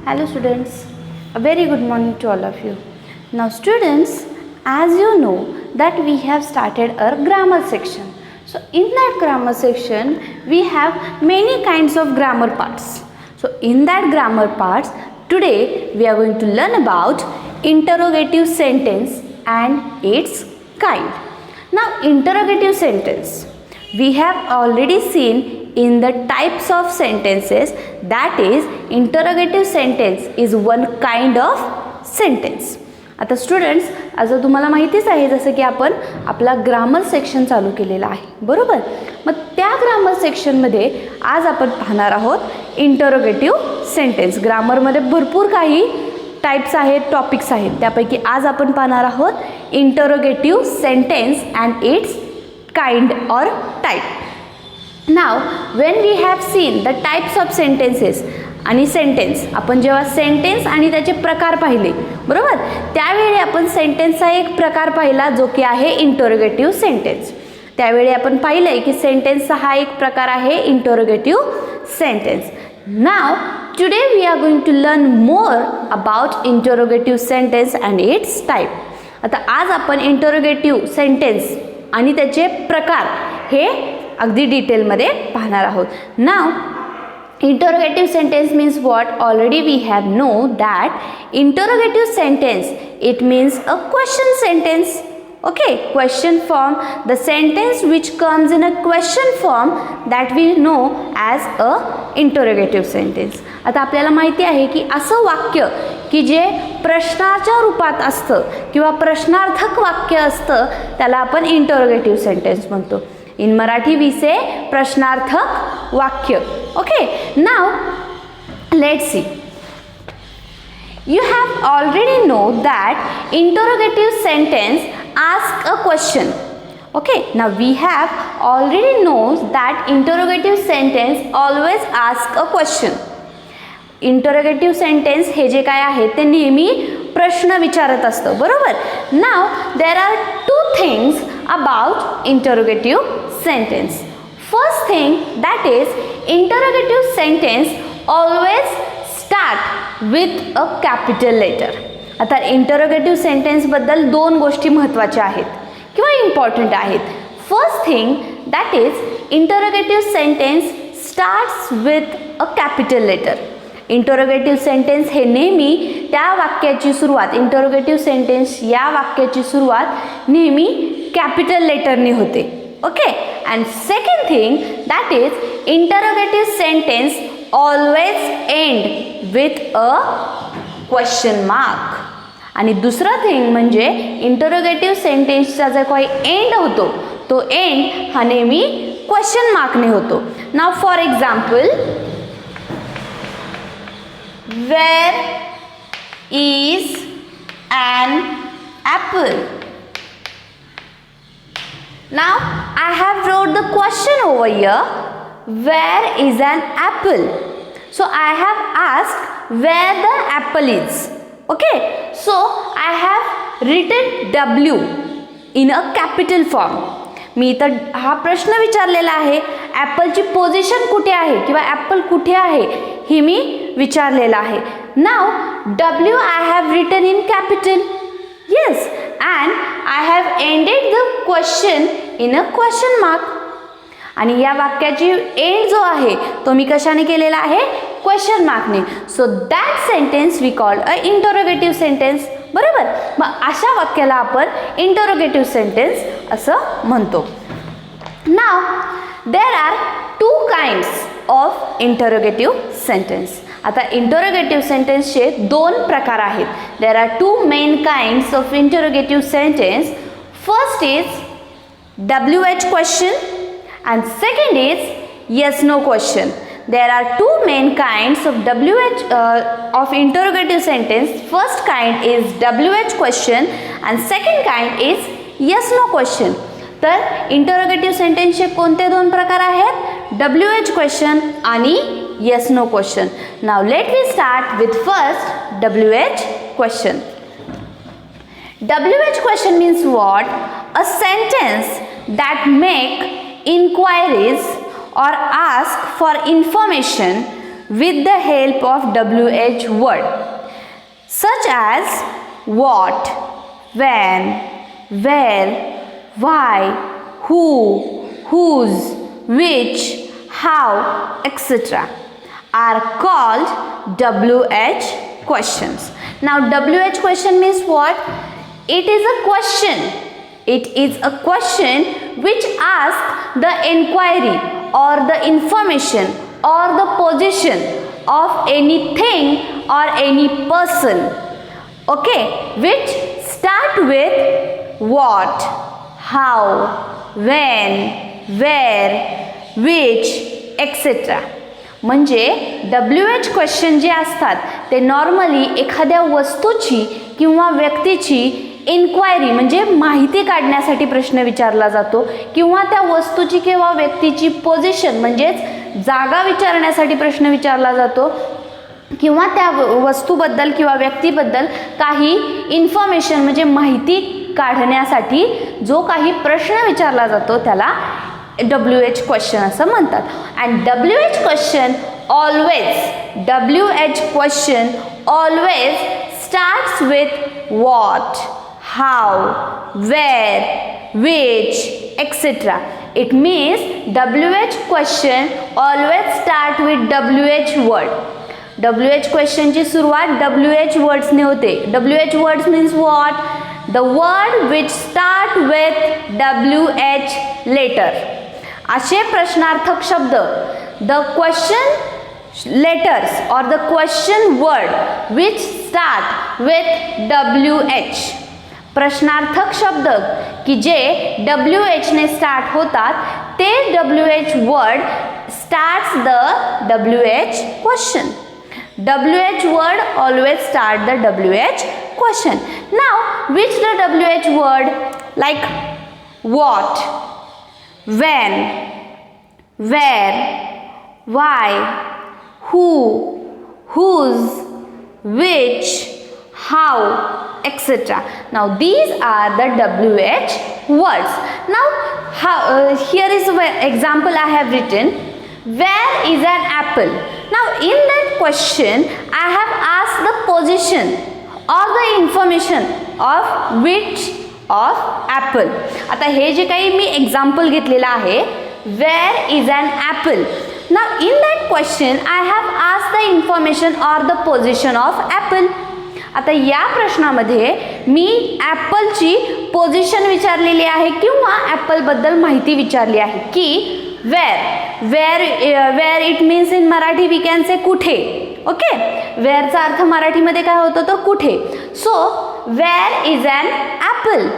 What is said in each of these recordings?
Hello students, a very good morning to all of you. Now students, as you know that we have started our grammar section. So in that grammar section, we have many kinds of grammar parts. So in that grammar parts, today we are going to learn about interrogative sentence and its kind. Now interrogative sentence, we have already seen in the types of sentences, that is interrogative sentence is one kind of sentence. आता students, आता तुम्हाला माहितीच आहे जसं की आपण आपला grammar section चालू केलेला आहे, बरोबर. मग त्या ग्रामर सेक्शनमध्ये आज आपण पाहणार आहोत इंटरोगेटिव्ह सेंटेन्स. ग्रामरमध्ये भरपूर काही टाइप्स आहेत, टॉपिक्स आहेत, त्यापैकी आज आपण पाहणार आहोत interrogative sentence and it's kind or type. Now when we have seen the types of sentences आणि सेंटेन्स, आपण जेव्हा सेंटेन्स आणि त्याचे प्रकार पाहिले, बरोबर, त्यावेळी आपण सेंटेन्सचा एक प्रकार पाहिला जो की आहे इंटरोगेटिव्ह सेंटेन्स. त्यावेळी आपण पाहिलं आहे की सेंटेन्सचा हा एक प्रकार आहे interrogative sentence. Now today we are going to learn more about interrogative sentence and its type. आता आज आपण इंटरोगेटिव्ह सेंटेन्स आणि त्याचे प्रकार हे अगदी डिटेलमध्ये पाहणार आहोत. नाव interrogative sentence means what? Already we have know that interrogative sentence, it means a question sentence. Okay, question form, the sentence which comes in a question form, that we know as a interrogative sentence. आता आपल्याला माहिती आहे की असं वाक्य की जे प्रश्नाच्या रूपात असतं किंवा प्रश्नार्थक वाक्य असतं त्याला आपण इंटरोगेटिव्ह सेंटेन्स म्हणतो. इन मराठी वी से प्रश्नार्थक वाक्य. Okay, now let's see. You have already know that interrogative sentence ask a question. Okay, now we have already knows that interrogative sentence always ask a question. Interrogative sentence हे जे काय आहे ते नेहमी प्रश्न विचारत असतं, बरोबर. Now there are two things about interrogative sentence. First thing that is interrogative sentence always start with a capital letter. आता इंटरोगेटिव्ह सेंटेन्सबद्दल दोन गोष्टी महत्त्वाच्या आहेत किंवा इम्पॉर्टंट आहेत. First thing that is interrogative sentence starts with a capital letter. Interrogative sentence हे नेहमी त्या वाक्याची सुरुवात, इंटरोगेटिव्ह सेंटेन्स या वाक्याची सुरुवात नेहमी कॅपिटल लेटरने होते. Okay, and second thing that is interrogative sentence always end with a question mark. आणि दुसरं थिंग म्हणजे इंटरोगेटिव्ह सेंटेन्सचा जर काही एंड होतो तो एंड हा नेहमी क्वेश्चन मार्कने होतो. Now for example, where is an apple? Now I have wrote the question over here, where is an apple? So I have asked where the apple is. Okay, so I have written W in a capital form. मी तर हा प्रश्न विचारलेला आहे, ॲपलची position कुठे आहे किंवा Apple कुठे आहे हे मी विचारलेलं आहे. Now W I have written in capital. Yes, and I have ended the question in a question mark. आणि या वाक्याची एंड जो आहे तो मी कशाने केलेला आहे? क्वेश्चन मार्कने. So that sentence we called a interrogative sentence, बरोबर. मग अशा वाक्याला आपण इंटरोगेटिव्ह सेंटेन्स असं म्हणतो. Now there are two kinds of interrogative sentence. आता इंटरोगेटिव्ह सेंटेन्सचे दोन प्रकार आहेत. There are two main kinds of interrogative sentence. First is WH question and second is yes no question. There are two main kinds of of interrogative sentence. First kind is WH question and second kind is yes no question. तर interrogative सेंटेन्सचे कोणते दोन प्रकार आहेत? WH question आणि yes no question. Now let me start with first WH question. WH question means what? A sentence that make inquiries or ask for information with the help of WH word, such as what, when, where, why, who, whose, which, how, etc. are called WH questions. Now WH question means what? It is a question. It is a question which asks the inquiry or the information or the position of anything or any person, okay, which start with what, how, when, where, which, etc. म्हणजे WH question जे असतात ते normally एखाद्या वस्तूची किंवा व्यक्तीची inquiry म्हणजे माहिती काढण्यासाठी प्रश्न विचारला जातो, किंवा त्या वस्तूची किंवा व्यक्तीची पोझिशन म्हणजेच जागा विचारण्यासाठी प्रश्न विचारला जातो, किंवा त्या वस्तूबद्दल किंवा व्यक्तीबद्दल काही इन्फॉर्मेशन म्हणजे माहिती काढण्यासाठी जो काही प्रश्न विचारला जातो त्याला WH क्वेश्चन असं म्हणतात. And WH question always starts with what, how, where, which, etc. It means WH question always start with WH word. WH question ची सुरुवात WH words ने होते. WH words means what? The word which start with WH letter. असे प्रश्नार्थक शब्द, the question letters or the question word which start with WH. प्रश्नार्थक शब्द की जे WH ने start होतात ते WH word starts the WH question. WH word always start the WH question. Now which the WH word like what, when, where, why, who, whose, which, how, etc. Now these are the WH words. Now here is an example I have written. Where is an apple? Now in that question I have asked the position or the information of which of apple. आता हे जे काही मी example घेतलेलं आहे, where is an apple. Now in that question I have asked the information or the position of apple. आता या प्रश्नामध्ये मी ॲपलची position विचारलेली आहे किंवा ॲपलबद्दल माहिती विचारली आहे की where it means in Marathi we can say कुठे. ओके, वेअरचा अर्थ मराठीमध्ये काय होतो तो कुठे. So where is an apple,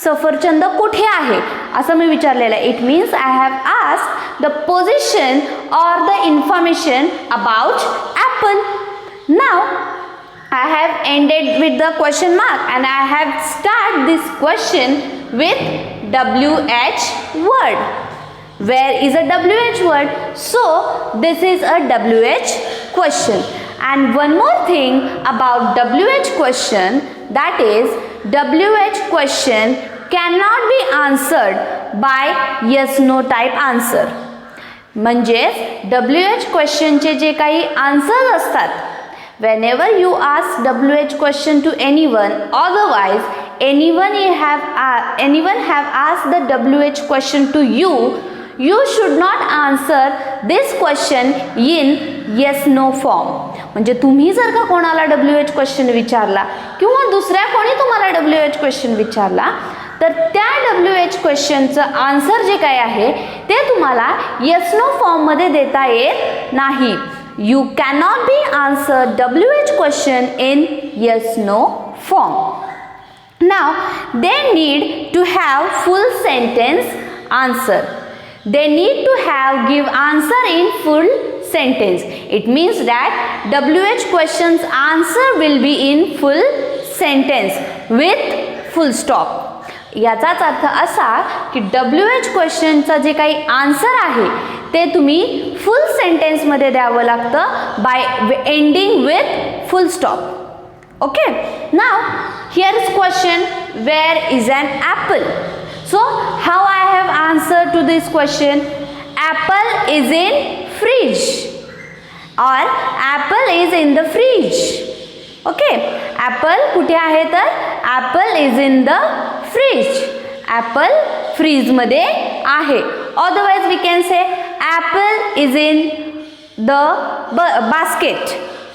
सफरचंद कुठे आहे असं मी विचारलेलं आहे. It means I have asked the position or the information about apple. Now I have ended with the question mark and I have start this question with WH word. Where is a WH word? So this is a WH question. And one more thing about WH question, that is WH question cannot be answered by yes no type answer. म्हणजेच WH question चे जे काही answers असतात, whenever you ask WH question to anyone, otherwise anyone have asked the WH question to you, you should not answer this question in yes no form. म्हणजे तुम्ही जर का कोणाला WH question विचारला किंवा दुसऱ्या कोणी तुम्हाला WH question विचारला तर त्या WH क्वेश्चनचं आन्सर जे काय आहे ते तुम्हाला yes no फॉर्म मध्ये देता येत नाही. You cannot be answered WH question in yes no form. Now they need to have full sentence answer. They need to have give answer in full sentence. It means that WH question's answer will be in full sentence with full stop. याचाच अर्थ असा की WH क्वेश्चनचा जे काही answer आहे ते तुम्ही full सेंटेन्समध्ये द्यावं लागतं by ending with full stop. Okay, now here is question where is an apple. So how I have answer to this question. Apple is in fridge. or apple is in the fridge. Okay, apple कुठे आहे तर apple is in the fridge. Apple freeze मध्ये आहे. Otherwise we can say apple is in the basket.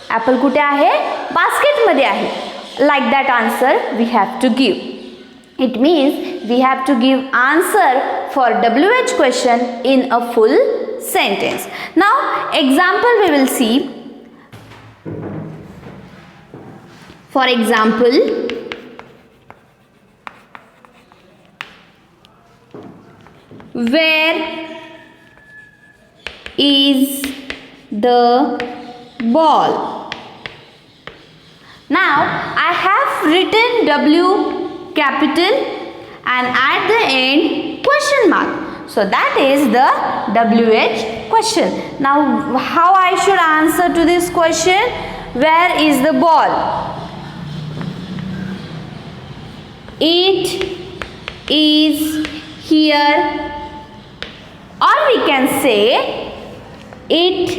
Apple कुठे आहे? Basket मध्ये आहे. Like that answer we have to give. It means we have to give answer for WH question in a full sentence. Now example we will see. For example, where is the ball? Now I have written W capital and at the end question mark. So that is the WH question. Now how I should answer to this question? Where is the ball? It is here, or we can say it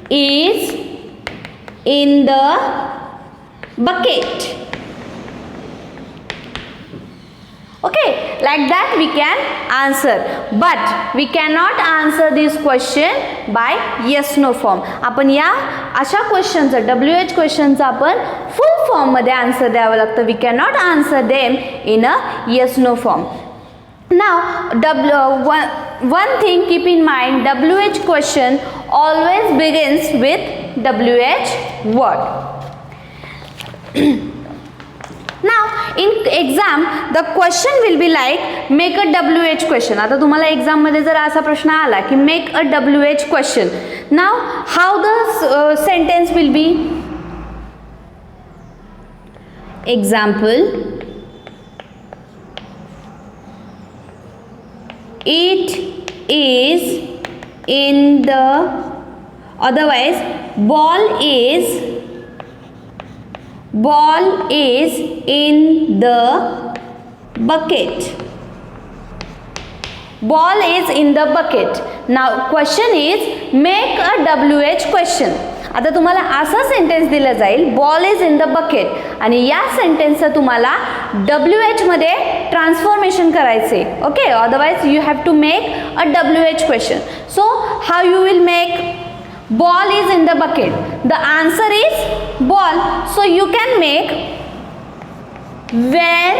is in the bucket. Okay, like that we can answer, but we cannot answer this question by yes no form. आपण या अशा क्वेश्चनचा WH क्वेश्चनचा आपण full form मध्ये answer द्यावं लागतं. We cannot answer them in a yes no form. Now one thing keep in mind, WH question always begins with WH word. Now in exam the question will be like make a WH question. आता तुम्हाला exam मध्ये जर असा प्रश्न आला की make a WH question. Now how the sentence will be? Example, it is in the, otherwise ball is in the bucket. Ball is in the bucket. Now question is make a WH question. आता तुम्हाला असा sentence दिला जाईल ball is in the bucket आणि या सेंटेन्सचं तुम्हाला WH मध्ये ट्रान्सफॉर्मेशन करायचे. Okay, otherwise you have to make a WH question. So how you will make ball is in the bucket? The answer is ball. So you can make where,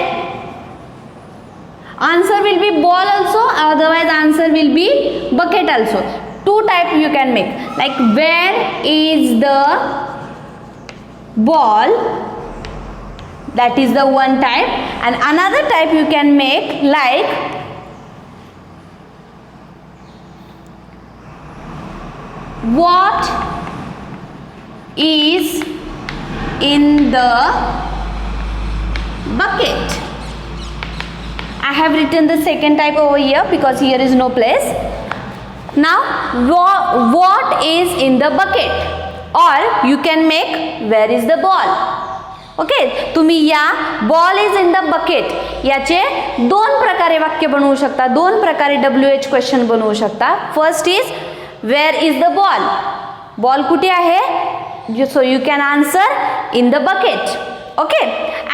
answer will be ball also, otherwise answer will be bucket also. Two type you can make, like where is the ball, that is the one type, and another type you can make like what is in the bucket. I have written the second type over here because here is no place. Now what is in the bucket, or you can make where is the ball. Okay, तुम्ही या ball is in the bucket याचे दोन प्रकारे वाक्य बनवू शकता, दोन प्रकारे WH क्वेश्चन बनवू शकता. First is where is the ball, ball कुठे आहे, so you can answer in the bucket. Okay,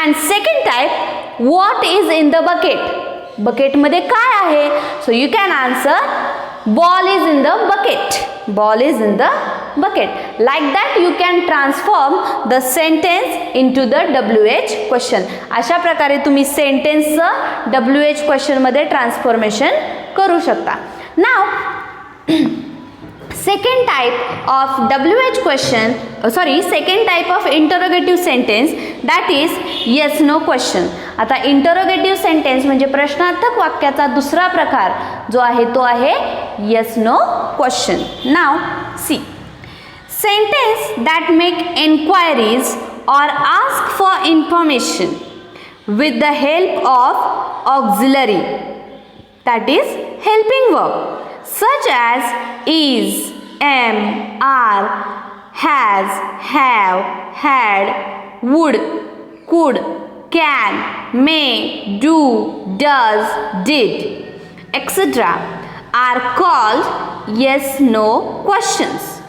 and second type what is in the bucket, बकेटमध्ये काय आहे, so you can answer ball is in the bucket, ball is in the bucket. Like that you can transform the sentence into the WH question. अशा प्रकारे तुम्ही सेंटेन्सचं WH question मध्ये transformation करू शकता. Now second type of WH question, second type of interrogative sentence, that is yes no question. आता interrogative sentence म्हणजे प्रश्नार्थक वाक्याचा दुसरा प्रकार जो आहे तो आहे yes no question. Now see, sentence that make enquiries or ask for information with the help of auxiliary, that is helping verb, such as is, am, are, has, have, had, would, could, can, may, do, does, did, etc. are called yes no questions.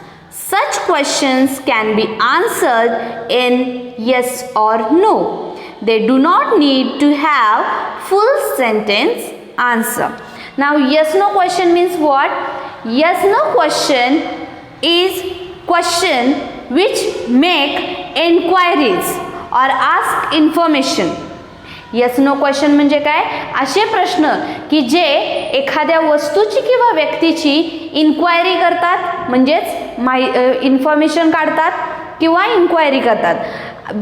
Such questions can be answered in yes or no. They do not need to have full sentence answer. Now yes no question means what? Yes no question is question which make inquiries or ask information. Yes no question म्हणजे काय? असे प्रश्न की जे एखाद्या वस्तूची किंवा व्यक्तीची inquiry करतात, म्हणजेच इन्फॉर्मेशन काढतात किंवा इन्क्वायरी करतात.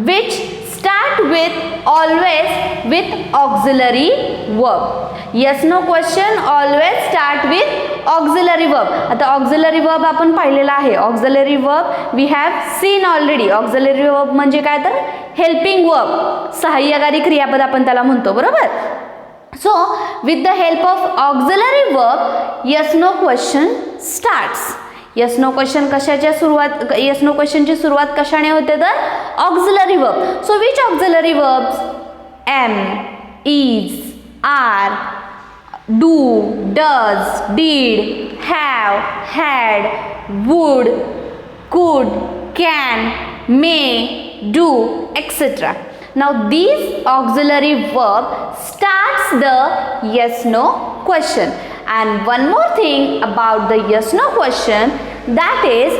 Which start with always with auxiliary verb. Yes no question always start with auxiliary verb. आता ऑक्झिलरी वर्ब आपण पाहिलेला आहे. Auxiliary verb we have seen already. Auxiliary verb म्हणजे काय तर हेल्पिंग वर्ब, सहाय्यकारी क्रियापद आपण त्याला म्हणतो, बरोबर. So with the help of auxiliary verb yes no question starts. Yes no question कशाच्या सुरुवात, येस नो क्वेश्चनची सुरुवात कशाने होते तर auxiliary verb. So which auxiliary verbs? Am, is, are, do, does, did, have, had, would, could, can, may, do, etc. Now these auxiliary verb starts the yes no question. And one more thing about the yes no question, that is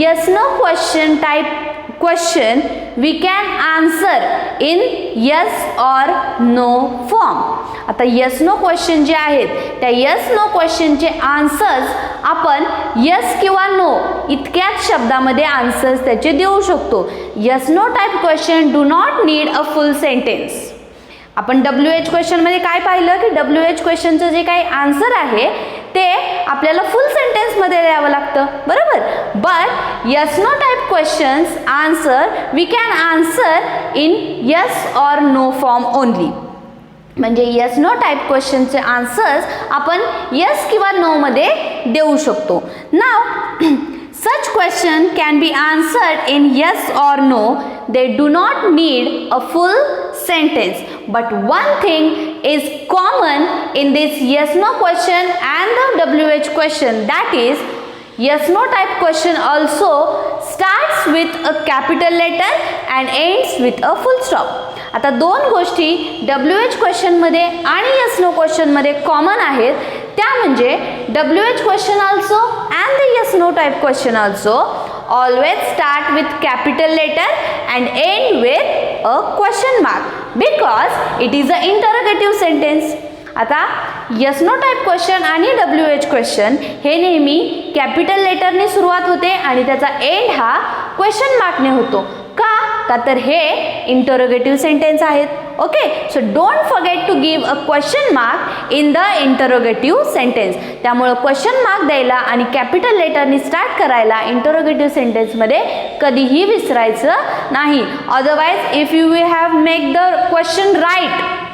yes no question type question we can answer in yes or no form. आता yes no question जे आहेत त्या yes no question चे answers आपण yes किंवा no इतक्याच शब्दामध्ये answers त्याचे देऊ शकतो. yes no type question do not need a full sentence. आपण WH क्वेश्चन मध्ये काय पाहिलं की WH क्वेश्चनचं जे काही आन्सर आहे ते आपल्याला फुल सेंटेन्स मध्ये द्यावं लागतं, बरोबर. But yes no type questions answer we can answer in yes or no form only. म्हणजे येस नो टाइप क्वेश्चनचे आन्सर्स आपण येस किंवा नो मध्ये देऊ शकतो. नाव such question can be answered in yes or no. They do not need a full sentence. But one thing is common in this yes no question and the WH question, that is yes no type question also starts with a capital letter and ends with a full stop. आता दोन गोष्टी WH question मध्ये आणि yes no question मध्ये common आहेत. त्या म्हणजे WH question also and the yes no type question also always start with capital letter and end with a question mark because it is a interrogative sentence. आता yes no type question आणि WH question हे नेहमी capital लेटरने सुरुवात होते आणि त्याचा and हा question मार्कने होतो. का तर हे इंटरोगेटिव्ह सेंटेन्स आहेत. Okay, so don't forget to give a question mark in the interrogative sentence. त्यामुळे क्वेश्चन मार्क द्यायला आणि कॅपिटल लेटरनी स्टार्ट करायला इंटरोगेटिव्ह सेंटेन्समध्ये कधीही विसरायचं नाही. Otherwise if you will have make the question right,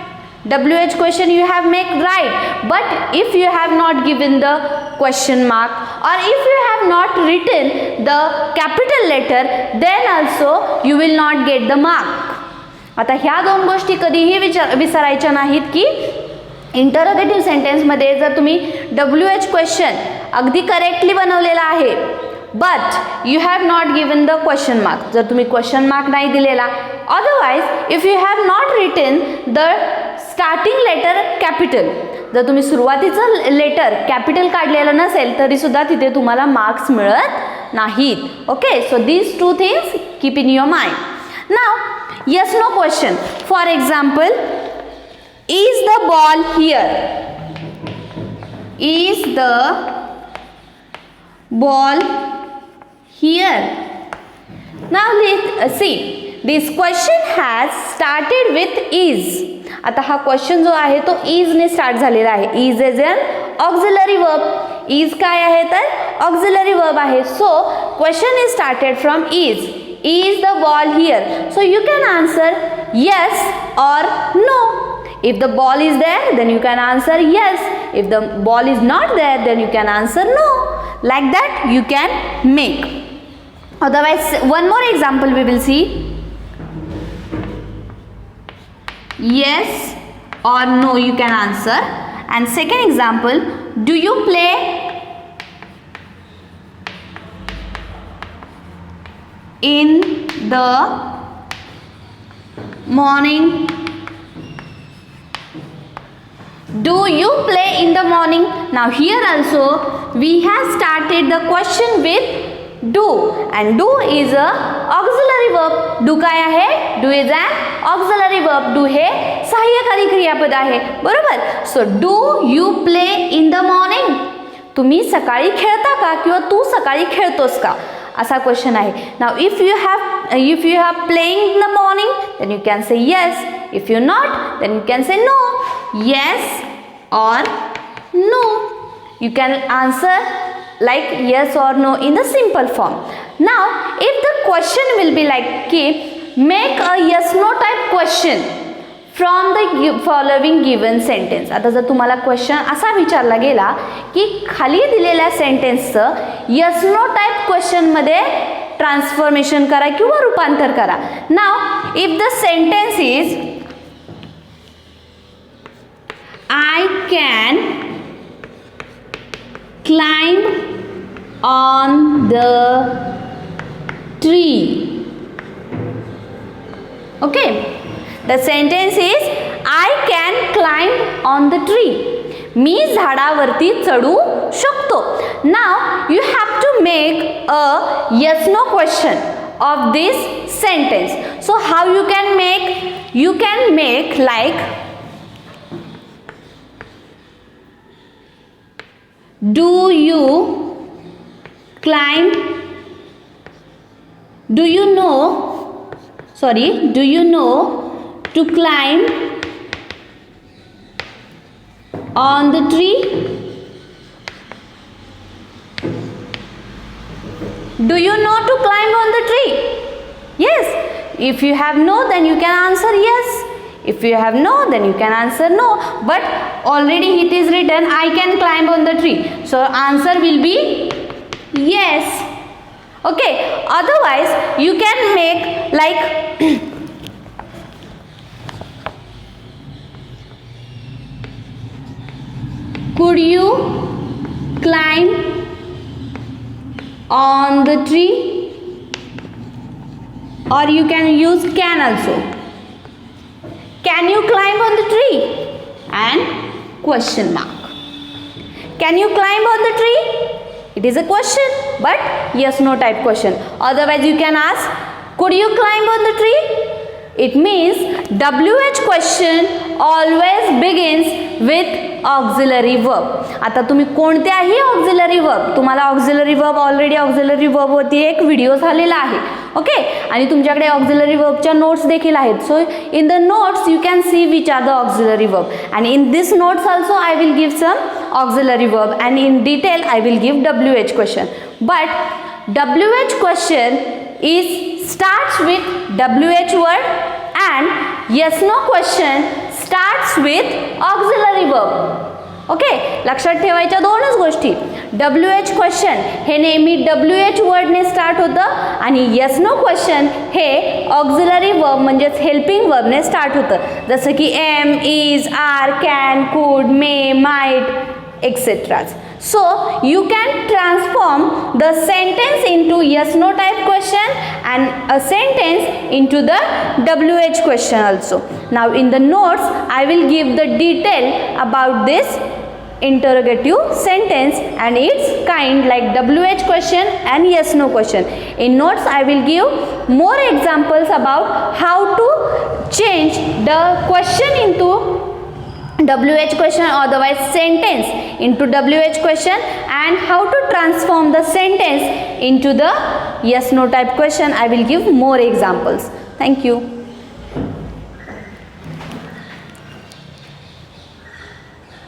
WH question you have make right, but if you have not given the question mark or if you have not written the capital letter, then also you will not get the mark. आता ह्या दोन गोष्टी कधीही विसरायच्या नाहीत की interrogative सेंटेन्समध्ये जर तुम्ही WH question अगदी करेक्टली बनवलेला आहे but you have not given the question mark, जर तुम्ही क्वेश्चन मार्क नाही दिलेला, otherwise if you have not written the starting letter capital, जर तुम्ही सुरुवातीचं लेटर कॅपिटल काढलेलं नसेल तरी सुद्धा तिथे तुम्हाला मार्क्स मिळत नाहीत. Okay, so these two things keep in your mind. Now yes no question, for example, is the ball here? Is the ball here? Now let's see, this question has started with is. आता हा question जो आहे तो is ने start झालेला आहे. Is is an auxiliary verb. Is काय आहे तर ऑक्झिलरी वर्ब आहे. So question is started from is. Is the ball here? So you can answer yes or no. If the ball is there, then you can answer yes. If the ball is not there, then you can answer no. Like that you can make. Otherwise, one more example we will see. Yes or no you can answer. And second example, do you play in the morning? Do you play in the morning? Now here also we have started the question with do, and do is a auxiliary verb. do काय आहे? do is an auxiliary verb. do हे सहाय्यकारी क्रियापद आहे, बरोबर. सो do you play in the morning? तुम्ही सकाळी खेळता का किंवा तू सकाळी खेळतोस का, असा क्वेश्चन आहे. Now if you have playing in the morning then you can say yes. If you not then you can say no. Yes or no. You can answer like yes or no in the simple form. Now if the question will be like make a yes no type question from the following given sentence. आता जर तुम्हाला question असा विचारला गेला की खाली दिलेल्या सेंटेन्सचं yes no type question मध्ये ट्रान्सफॉर्मेशन करा किंवा रूपांतर करा. Now if the sentence is I can climb on the tree. Okay, the sentence is I can climb on the tree. मी झाडावरती चढू शकतो. Now you have to make a yes no question of this sentence. So how you can make? You can make like do you climb? Do you know? Sorry, do you know to climb on the tree? Do you know to climb on the tree? Yes. If you have no, then you can answer yes. If you have no, then you can answer no. But already it is written I can climb on the tree. So answer will be yes. Okay. Otherwise you can make like could you climb on the tree? Or you can use can also. Can you climb on the tree? And question mark. Can you climb on the tree? It is a question, but yes no type question. Otherwise you can ask could you climb on the tree? It means WH question always begins with auxiliary verb. आता तुम्ही कोणत्याही auxiliary verb, तुम्हाला auxiliary verb already auxiliary verb वरती एक video झालेला आहे. Okay, आणि तुमच्याकडे ऑक्झिलरी वर्बच्या नोट्स देखील आहेत. So in the notes you can see which are the auxiliary verb, and in this notes also I will give some auxiliary verb, and in detail I will give WH question. But WH question is starts with WH word, and yes no question starts with auxiliary verb. Okay, लक्षात ठेवायच्या दोनच गोष्टी. WH question हे नेहमी WH वर्डने start होतं, आणि yes no question हे auxiliary verb म्हणजेच helping वर्बने स्टार्ट होतं. जसं की am, is, are, can, could, may, might etcetera. So you can transform the sentence into yes no type question and a sentence into the WH question also. Now in the notes I will give the detail about this interrogative sentence and its kind, like WH question and yes no question. In notes I will give more examples about how to change the question into WH question, otherwise sentence into WH question, and how to transform the sentence into the yes no type question. I will give more examples. Thank you.